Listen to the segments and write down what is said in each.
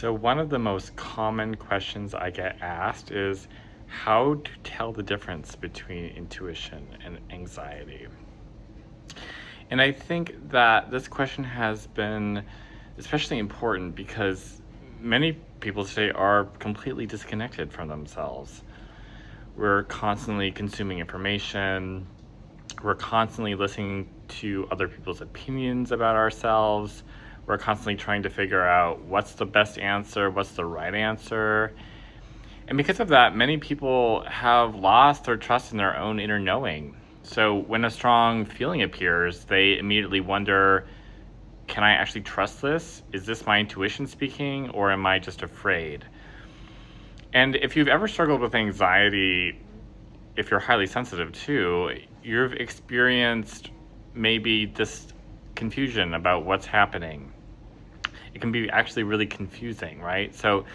So, one of the most common questions I get asked is how to tell the difference between intuition and anxiety. And I think that this question has been especially important because many people today are completely disconnected from themselves. We're constantly consuming information, we're constantly listening to other people's opinions about ourselves. We're constantly trying to figure out what's the best answer, what's the right answer. And because of that, many people have lost their trust in their own inner knowing. So when a strong feeling appears, they immediately wonder, can I actually trust this? Is this my intuition speaking, or am I just afraid? And if you've ever struggled with anxiety, if you're highly sensitive too, you've experienced maybe this confusion about what's happening. It can be actually really confusing, right? So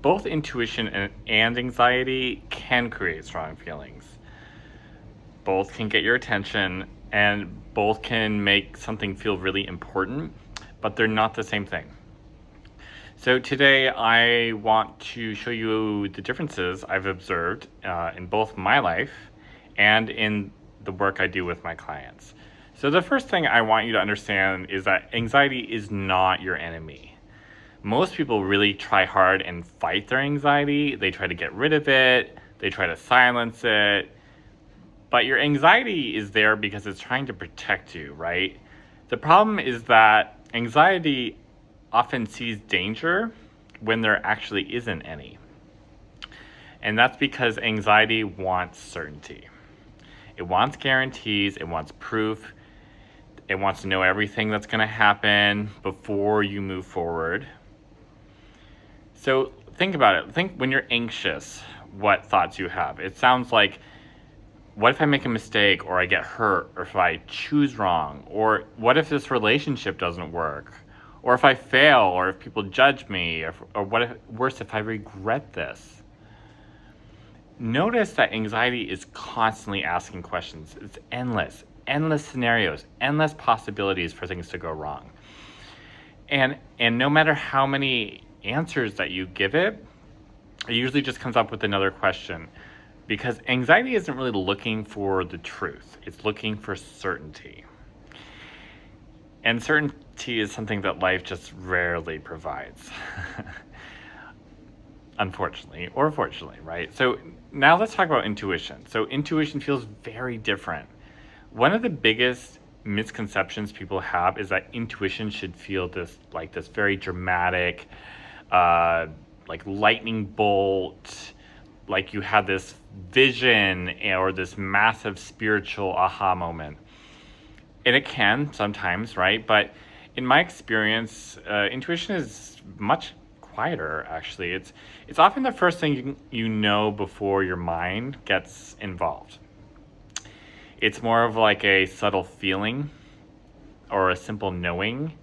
both intuition and anxiety can create strong feelings. Both can get your attention and both can make something feel really important, but they're not the same thing. So today I want to show you the differences I've observed in both my life and in the work I do with my clients. So the first thing I want you to understand is that anxiety is not your enemy. Most people really try hard and fight their anxiety. They try to get rid of it. They try to silence it. But your anxiety is there because it's trying to protect you, right? The problem is that anxiety often sees danger when there actually isn't any. And that's because anxiety wants certainty. It wants guarantees, it wants proof, it wants to know everything that's going to happen before you move forward. So think about it. Think when you're anxious, what thoughts you have. It sounds like, what if I make a mistake, or I get hurt, or if I choose wrong, or what if this relationship doesn't work, or if I fail, or if people judge me, or what if, worse, if I regret this. Notice that anxiety is constantly asking questions. It's endless scenarios, endless possibilities for things to go wrong. And no matter how many answers that you give it, it usually just comes up with another question. Because anxiety isn't really looking for the truth. It's looking for certainty. And certainty is something that life just rarely provides. Unfortunately, or fortunately, right? So now let's talk about intuition. So intuition feels very different. One of the biggest misconceptions people have is that intuition should feel this very dramatic, like lightning bolt, like you had this vision or this massive spiritual aha moment. And it can sometimes, right? But in my experience, intuition is much quieter, actually. It's often the first thing you know before your mind gets involved. It's more of like a subtle feeling or a simple knowing.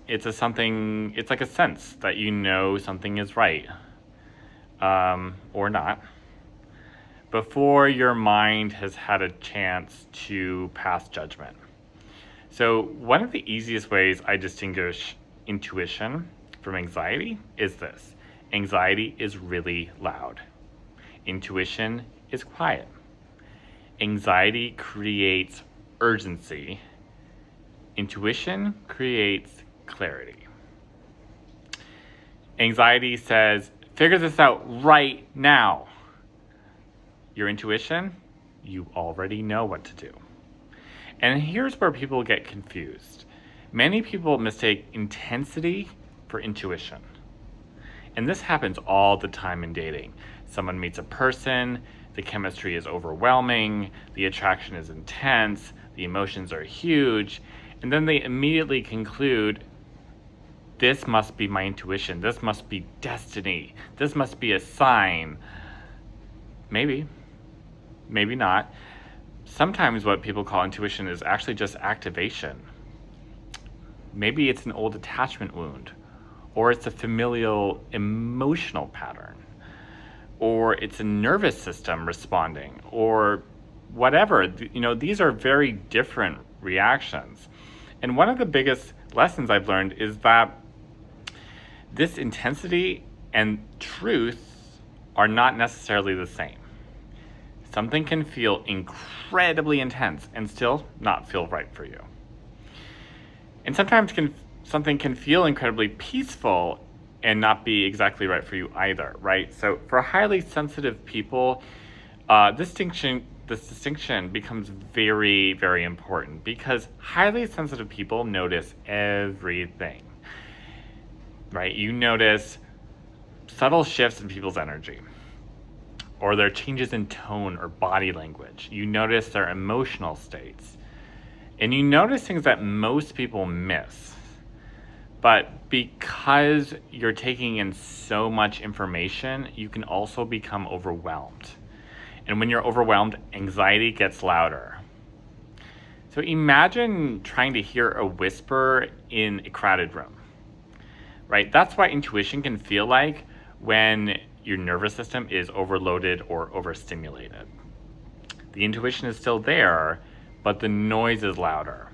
It's like a sense that you know something is right. Or not, before your mind has had a chance to pass judgment. So one of the easiest ways I distinguish intuition from anxiety is this. Anxiety is really loud. Intuition is quiet. Anxiety creates urgency. Intuition creates clarity. Anxiety says, figure this out right now. Your intuition, you already know what to do. And here's where people get confused. Many people mistake intensity for intuition. And this happens all the time in dating. Someone meets a person, the chemistry is overwhelming, the attraction is intense, the emotions are huge, and then they immediately conclude, this must be my intuition. This must be destiny. This must be a sign. Maybe. Maybe not. Sometimes what people call intuition is actually just activation. Maybe it's an old attachment wound, or it's a familial emotional pattern, or it's a nervous system responding, or whatever. These are very different reactions. And one of the biggest lessons I've learned is that This intensity and truth are not necessarily the same. Something can feel incredibly intense and still not feel right for you. And sometimes something can feel incredibly peaceful and not be exactly right for you either, right? So for highly sensitive people, this distinction becomes very, very important because highly sensitive people notice everything, right? You notice subtle shifts in people's energy, or their changes in tone or body language. You notice their emotional states. And you notice things that most people miss. But because you're taking in so much information, you can also become overwhelmed. And when you're overwhelmed, anxiety gets louder. So imagine trying to hear a whisper in a crowded room, right? That's what intuition can feel like when your nervous system is overloaded or overstimulated. The intuition is still there, but the noise is louder.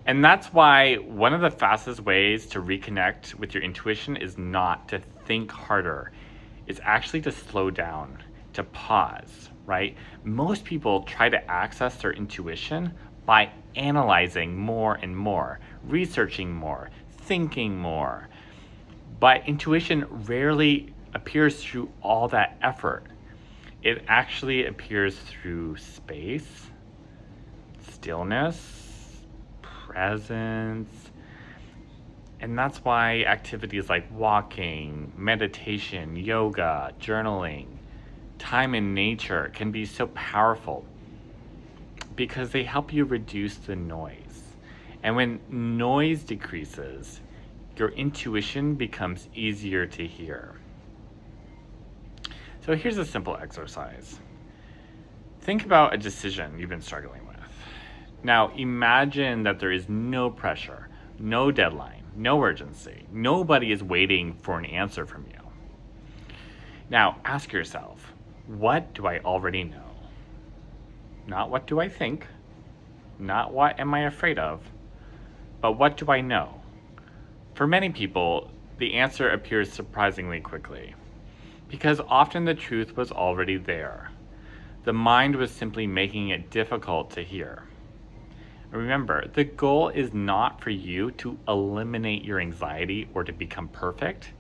And that's why one of the fastest ways to reconnect with your intuition is not to think harder. It's actually to slow down, to pause, right? Most people try to access their intuition by analyzing more and more, researching more, thinking more. But intuition rarely appears through all that effort. It actually appears through space, stillness, presence. And that's why activities like walking, meditation, yoga, journaling, time in nature can be so powerful because they help you reduce the noise. And when noise decreases, your intuition becomes easier to hear. So here's a simple exercise. Think about a decision you've been struggling with. Now imagine that there is no pressure, no deadline, no urgency. Nobody is waiting for an answer from you. Now ask yourself, what do I already know? Not what do I think, not what am I afraid of, but what do I know? For many people, the answer appears surprisingly quickly, because often the truth was already there. The mind was simply making it difficult to hear. Remember, the goal is not for you to eliminate your anxiety or to become perfect.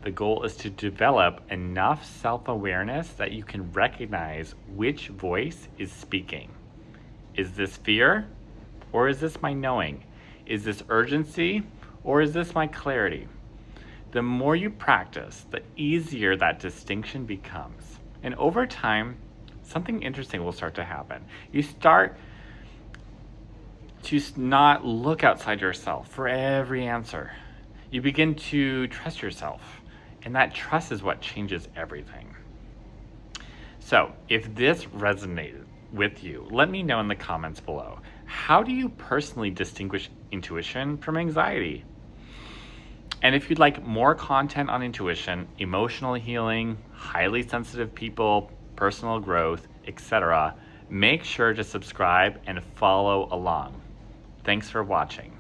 The goal is to develop enough self-awareness that you can recognize which voice is speaking. Is this fear, or is this my knowing? Is this urgency, or is this my clarity? The more you practice, the easier that distinction becomes. And over time, something interesting will start to happen. You start to not look outside yourself for every answer. You begin to trust yourself, and that trust is what changes everything. So, if this resonated with you, let me know in the comments below. How do you personally distinguish intuition from anxiety? And if you'd like more content on intuition, emotional healing, highly sensitive people, personal growth, etc., make sure to subscribe and follow along. Thanks for watching.